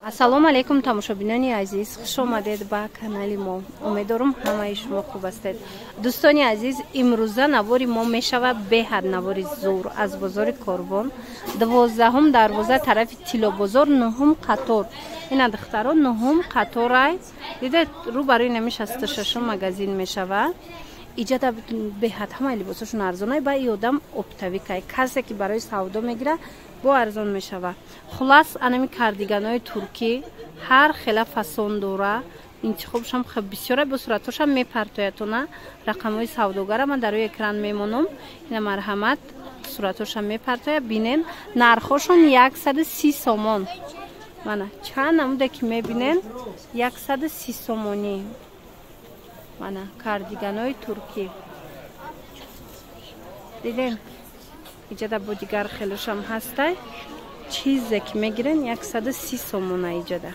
Ассалому алейкум тамошобинони азиз, хуш омадед ба канали мо. Умедворам ҳамаи шумо хуб ҳастед. Дӯстони азиз, имрӯза навори мо мешавад беҳад навори зур аз бозори Корбон, 12-ум дарвоза тарафи Тилобозор, 9-ум қатор. Ина духтаро 9-ум қаторай. Дидед рӯ барои намеша 66-ум магазин мешавад. Иҷада беҳад ҳамаи либосошон арзонай ба и одам оптавикай. Касе ки барои савдо мегира бо арзон мешава. Хулас анами кардиганои туркӣ ҳар хела фасон дора. Интихобшам хеб бисёра бо суратошам мепартоятона. Рақамҳои савдогара ман дар рӯи экран мемонам. Ина марҳамат суратошам мепартоя. Бинен нархошон 130 сомон. Мана чанд намуде ки мебинен 130 сомонӣ. Мана кардиганои туркӣ. Дидем? Иҷада бо дигар хелошам ҳастай. Чизе ки мегирен 130 сомона иҷада.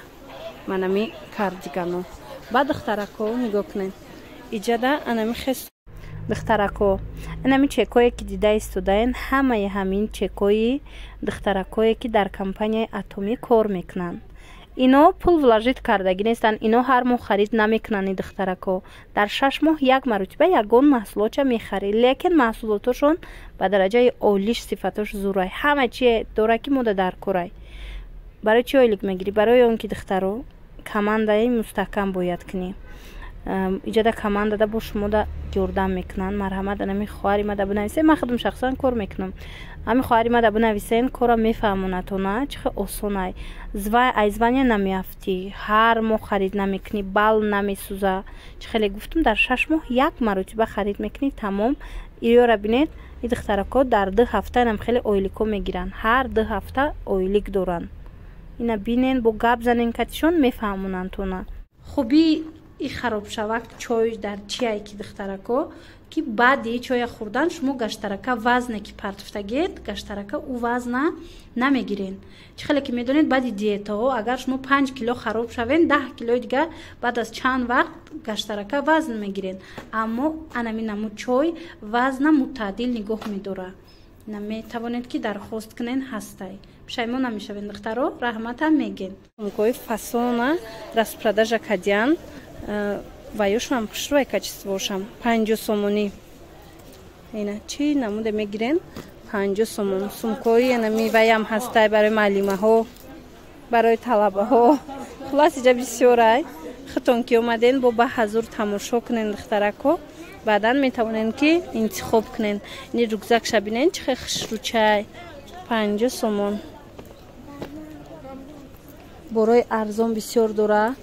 Манами кардигано. Ба духтарако нигоҳ кунед. Иҷада анами хес духтарако. Анами чекое ки дида истодаен ҳамаи ҳамин чекои духтаракое ки дар компанияи Атоми кор мекунанд. Ино пул влажит кардагӣ нестанд. Ино ҳар моҳ харид намекунанд духтарако. Дар 6 моҳ як маротиба ягон маҳсулотша мехарӣ. Лекин маҳсулотошон ба дараҷаи олиш сифатош зурай. Ҳама чи дора ки мода дар корай. Барои чи ойлик мегирӣ? Барои он ки духтаро командаи мустаҳкам бояд кунӣ. Иҷада командада бо шумо да ёрдам мекунанд. Марҳамат анами хоҳари ма да бинависед. Ман худам шахсан кор мекунам. Ами хоҳари ма да бинависен кора мефаҳмонатона. Чихе осонай. Айзвания намеафтӣ. Ҳар моҳ харид намекунӣ. Бал намесӯза. Чи хеле гуфтам дар 6 моҳ як маротиба харид мекунӣ. Тамом. Иёра бинед. И духтарако дар 2 ҳафта нам хеле ойлико мегиранд. Ҳар 2 ҳафта ойлик доранд. Ина бинен бо гап занен катишон мефаҳмонантона. Хуби и харобшавак чой дар чиай ки духтарако ки баъди чоя хӯрдан шумо гаштарака вазне ки партофтагед гаштарака ӯ вазна намегирен. Чи хеле ки медонед баъди диетаҳо агар шумо 5 кило хароб шавен 10 килои дигар баъд аз чанд вақт гаштарака вазн мегирен. Аммо анами намуд чой вазна мутаъдил нигоҳ медора. Наметавонед ки дархост кунен ҳастай. Пушаймон намешавен духтаро раҳматам меген. Сумкои фасона распродажа кадян. Ваёшам хушрӯи качествошам 50 сомонӣ. Ина чи намуде мегирен 50 сомон. Сумкои анами ваям ҳастай барои маълимаҳо, барои талабаҳо. Хулас иҷа бисёрай. Хитон ки омаден бо ба ҳазур тамошо кунен духтарако. Баъдан метавонен ки интихоб кунен. Ини рюкзакша бинен чихе хушрӯчай 50 сомон. Борои арзон бисёр дора.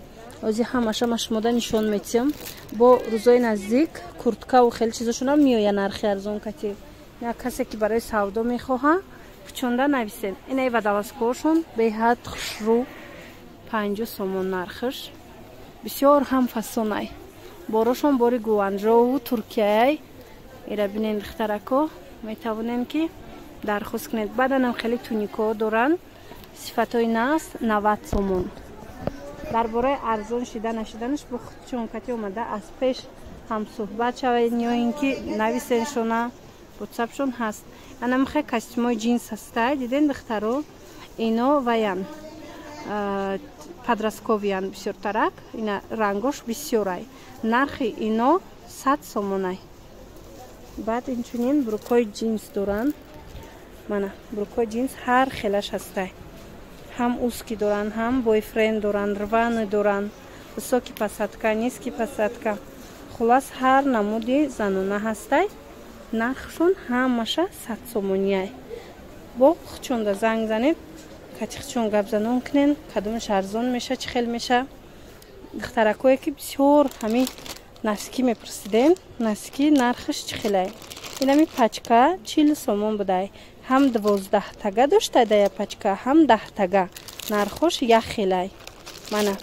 Ози ҳамаша ма шумода нишон метиҳам. Бо рӯзои наздик курткаву хеле чизошонам меоя нархи арзон кати. Як касе ки барои савдо мехоҳа пучонда нависен. Инаи вадаласкошон беҳад хушрӯ 50 сомон нархиш. Бисёр ҳам фасонай. Борошон бори гуанҷову туркияй. Ира бинен духтарако метавонен ки дархост кунед. Баъданам хеле туникаҳо доранд. Сифатҳои наст 90 сомон. Дар бораи арзон шида нашиданаш бо худшон кати омада аз пеш ҳамсӯҳбат шавед ё ин ки нависеншона ватсапшон ҳаст. Анамихе костюмои джинс ҳастай. Диден духтаро ино ваян подростковиян бисёртарак. Ина рангош бисёрай. Нархи ино 100 сомонай. Баъд инчунин брукои джинс доранд. Мана брукои джинс ҳар хелаш ҳастай. Ҳам узки доранд, ҳам бойфренд доранд, рваны доранд, высокий посадка, низкий посадка. Хулас ҳар намуди занона ҳастай. Нархшон ҳамаша 100 сомонияй. Бо хучонда занг занед, кати хучон гап занон кунен, кадомаш арзон меша, чи хел меша. Духтаракое ки бисёр ҳами носки мепурсиден, носки нархиш чи хелай. Инами пачка 40 сомон будай. Ҳам 12 тага доштай дая пачка, ҳам 10 тага. Нархош як хелай. Мана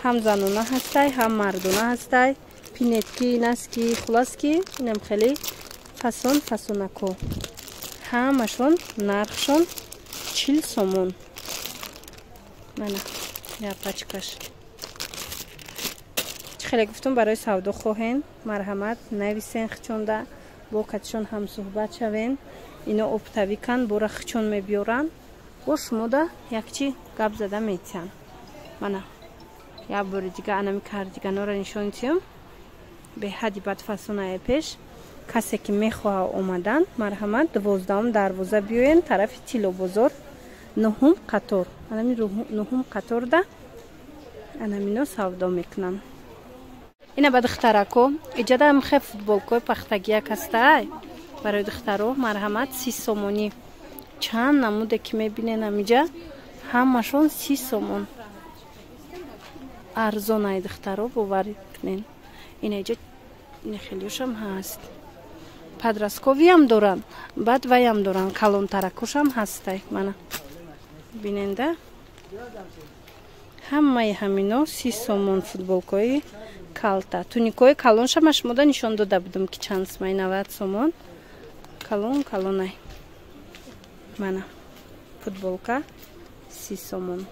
ҳам занона ҳастай, ҳам мардона ҳастай. Пинетки, носки, хуласки инам хеле фасон фасонако. Ҳамашон нархшон 40 сомон. Мана я пачкаш. Чи хеле гуфтам барои савдо хоҳен, марҳамат нависен хичонда бо катишон ҳамсӯҳбат шавен. Ино оптавикан бора хичон мебиёранд. бо шумода якчи гап зада метиҳам. Мана як бори дига анами кардиганора нишон диҳам. Беҳади бадфасонаи пеш касе ки мехоҳа омадан марҳамат 12 дарвоза биёен тарафи Тило бозор 9 қатор. Анами 9 қаторда анамино савдо мекунам. Ина ба духтарако иҷада мехе футболкои пахтагия кастай барои духтаро марҳамат 30 сомонӣ. Чанд намуде ки мебинен амиҷа ҳамашон 30 сомон. Арзонаи духтаро боварӣ кунен. Ина иҷа нехелиёшам ҳаст. Падрасковиам доран, баъд ваям доран, калонтаракошам ҳастай. Мана биненда ҳамаи ҳамино 30 сомон футболкои калта. Туникои калоншам ашмода нишон дода будам ки чанд сомон, 90 сомон. Калонай. Мана футболка 30 сомон.